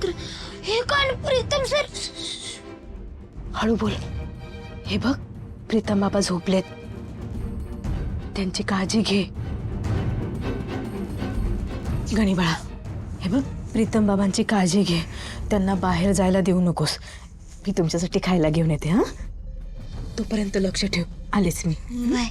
मात्र हे काय प्रीतम सर. हळू बोल. हे बघ, प्रीतम बाबा झोपलेत, त्यांची काळजी घे. गणी बाळा, हे बघ, प्रीतम बाबांची काळजी घे. त्यांना बाहेर जायला देऊ नकोस. मी तुमच्यासाठी खायला घेऊन येते. हा, तोपर्यंत लक्ष ठेव. आलेच मी. बाय.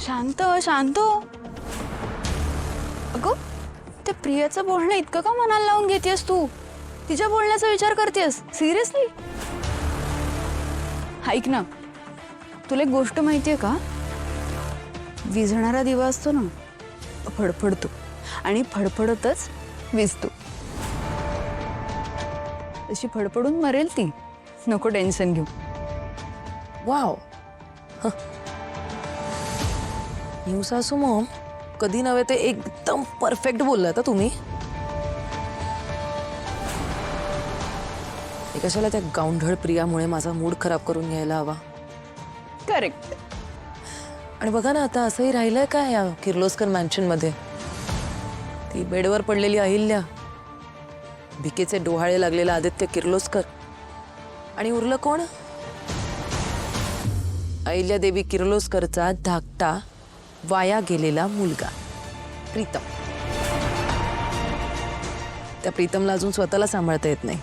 शांत शांत. अगं, त्या प्रियाचं बोलणं इतकं का मनाला लावून घेतेस तू? तिच्या बोलण्याचा विचार करतेस सिरियसली? ऐक ना, तुला एक गोष्ट माहितीये का? विझणारा दिवा असतो ना, तो फडफडतो आणि फडफडतच विझतो. तशी फडफडून मरेल ती. नको टेन्शन घेऊ. वाव, न्यू सासू मॉम, कधी नव्हे ते एकदम परफेक्ट बोललात तुम्ही. कशाला त्या गावंढळ प्रियामुळे माझा मूड खराब करून घ्यायला हवा. करेक्ट. आणि बघा ना, आता असंही राहिलंय का या किर्लोस्कर मॅन्शन मध्ये? ती बेडवर पडलेली अहिल्या, भिकेचे डोहाळे लागलेला आदित्य किर्लोस्कर, आणि उरलं कोण? अहिल्या देवी किर्लोस्करचा धाकटा वाया गेलेला मुलगा प्रीतम. त्या प्रीतमला अजून स्वतःला सांभाळता येत नाही.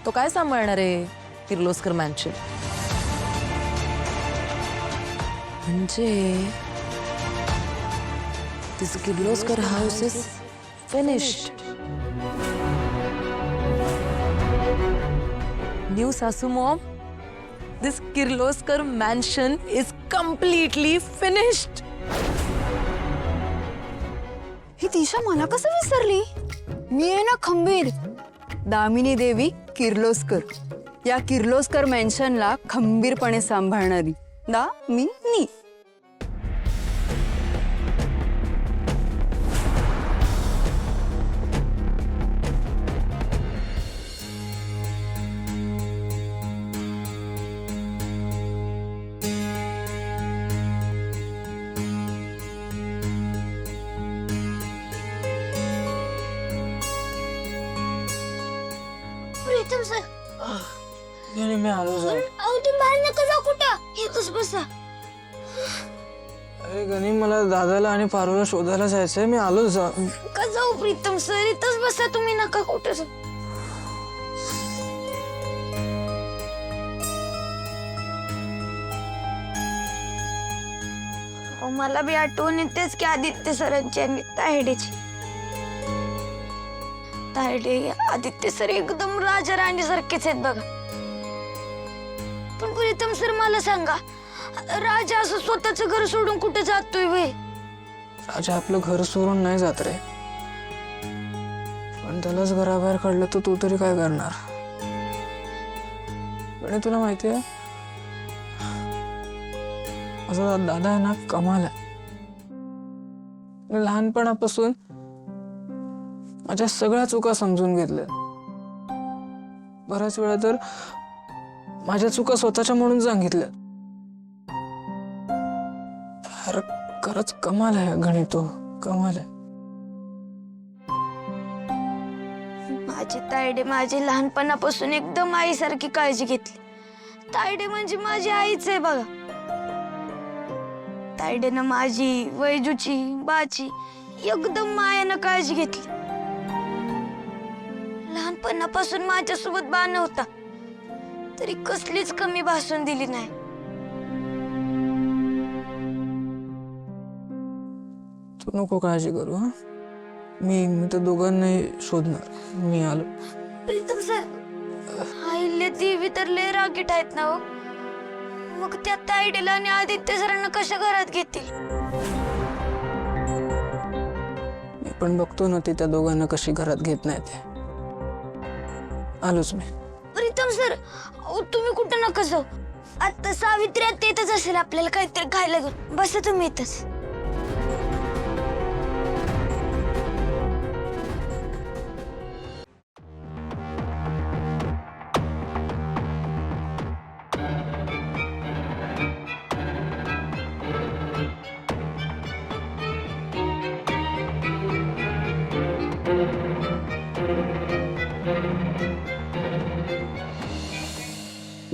तो काय सांभाळणार आहे किर्लोस्कर मॅन्शन? म्हणजे this Kirloskar house is finished. New सासू mom, this Kirloskar mansion is completely finished. ही दिशा मला कसं विसरली? मी आहे ना खंबीर, दामिनी देवी किर्लोस्कर. या किर्लोस्कर मेन्शनला खंबीरपणे सांभाळणारी दामिनी. प्रीतम सर. मी आलो सर. अहो तुम्ही बाहेर नका जाऊ. कुठं येतच बसा. अरे गणी, मला दादाला आणि पारूला शोधायला जायचंय. मी आलो सर. का जाऊ प्रीतम सर, इथंच बसा तुम्ही. नका कुठं जाऊ. मला बी आठवण येतेच की आदित्य सरांची आणि तायडेची. तायडे आदित्य सर एकदम राजा राणी सारखेच आहेत बघा. पण प्रीतम सर मला सांगा, राजा असं स्वतःच घर सोडून कुठे जातोय वे? राजा आपलं घर सोडून नाही जात रे, पण त्यालाच घराबाहेर काढलं तर तू तरी काय करणार? पण तुला माहितीये, माझा दादा आहे ना, कमाल आहे. लहानपणापासून माझ्या सगळ्या चुका समजून घेतल्या. बऱ्याच वेळा तर माझ्या चुका स्वतःच्या म्हणून सांगितल्या. फार खरंच कमाल आहे गणित, तो कमाल आहे. माझी तायडे माझी लहानपणापासून एकदम आईसारखी काळजी घेतली. तायडे म्हणजे माझी आईच आहे बघा. तायडेनं माझी, वैजूची, बाची एकदम मायानं काळजी घेतली. लहानपणापासून माझ्यासोबत बा नव्हता तरी कसलीच कमी भासून दिली नाही. तू नको काळजी करू. हा, मी तर दोघांनाही शोधणार. मी आलो. प्रीतम सर, आईले देवी तर लय रागीट आहेत ना हो. मग त्या तायडेला आणि आदित्य सरांना कशा घरात घेतील? मी पण बघतो ना, ती त्या दोघांना कशी घरात घेत नाही ते. आलोच मी. प्रीतम सर, तुम्ही कुठं नका जाऊ. आता सावित्री आता येतच असेल आपल्याला काहीतरी खायला घेऊन. बसा तुम्ही इथंच.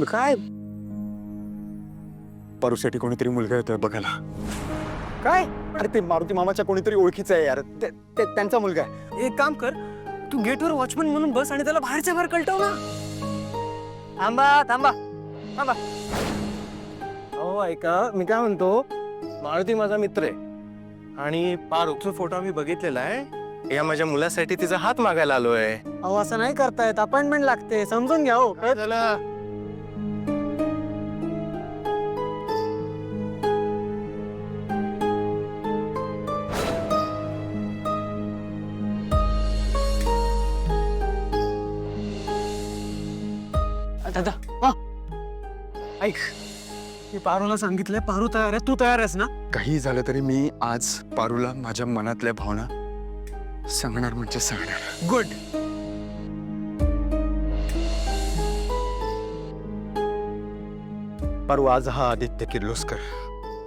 काय पारूसाठी कोणीतरी मुलगा येतोय बघायला. काय अरे ते मारुती मामाच्या कोणीतरी ओळखीचं आहे यार, त्यांचा मुलगा आहे. एक काम कर, तू गेटवर वॉचमन म्हणून बस आणि त्याला बाहेरच्या बाहेर कळटव ना. थांबा थांबा थांबा. हो ऐका, मी काय म्हणतो, मारुती माझा मित्र आहे आणि पारूचा फोटो आम्ही बघितलेला आहे. या माझ्या मुलासाठी तिचा हात मागायला आलोय. अहो असं नाही करतायत, अपॉइंटमेंट लागते, समजून घ्या. हो झालं. दादा ऐक, मी पारूला सांगितलंय, पारू तयार आहे, तू तयार आहेस ना? काही झालं तरी मी आज पारूला माझ्या मनातल्या भावना सांगणार म्हणजे सांगणार. गुड. पारू, आज हा आदित्य किर्लोस्कर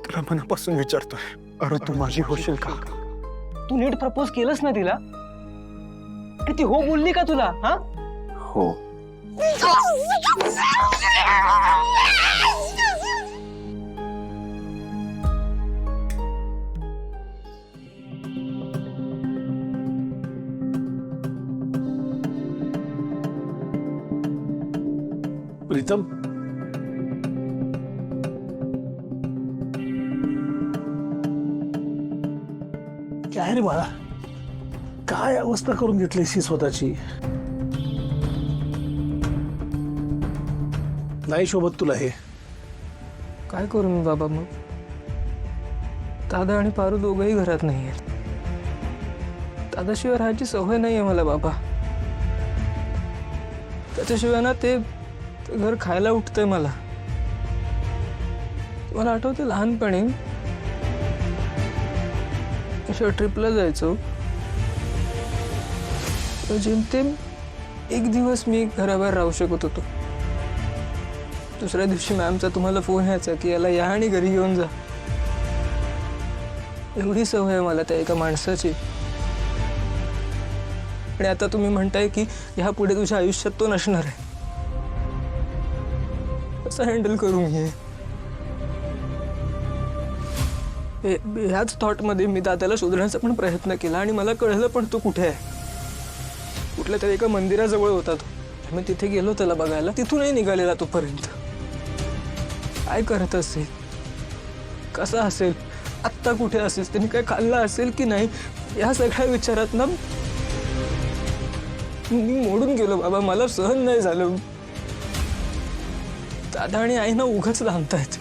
तुला मनापासून विचारतोय, अरे तू माझी होशील का? तू नीट प्रपोज केलंस ना तिला? आणि ती हो बोलली का तुला? हा हो. प्रीतम, काय रे बाळा, काय अवस्था करून घेतलीस ही स्वतःची? नाही शोभत तुला हे. काय करू मी बाबा मग? दादा आणि पारू दोघंही घरात नाही आहेत. दादाशिवाय राहायची सवय नाही आहे मला बाबा. त्याच्याशिवाय ना ते घर खायला उठतंय मला. मला आठवते लहानपणी अशा ट्रिपला जायचो, जेमतेम एक दिवस मी घराबाहेर राहू शकत होतो. दुसऱ्या दिवशी मॅमचा तुम्हाला फोन यायचा की याला या आणि घरी घेऊन जा. एवढी सवय आहे मला त्या एका माणसाची. आणि आता तुम्ही म्हणताय की ह्या पुढे तुझ्या आयुष्यात तो नसणार आहे. कसं हँडल करू मी हे? ह्याच थॉटमध्ये मी दादाला शोधण्याचा पण प्रयत्न केला आणि मला कळलं पण तो कुठे आहे. कुठल्या तरी एका मंदिराजवळ होता तो. मी तिथे गेलो त्याला बघायला, तिथूनही निघालेला तोपर्यंत. काय करत असेल, कसा असेल, आत्ता कुठे असेल, त्यांनी काय खाल्लं असेल की नाही, या सगळ्या विचारात ना मी मोडून गेलो बाबा. मला सहन नाही झालं. दादा आणि आई ना उगाच लांबतायत.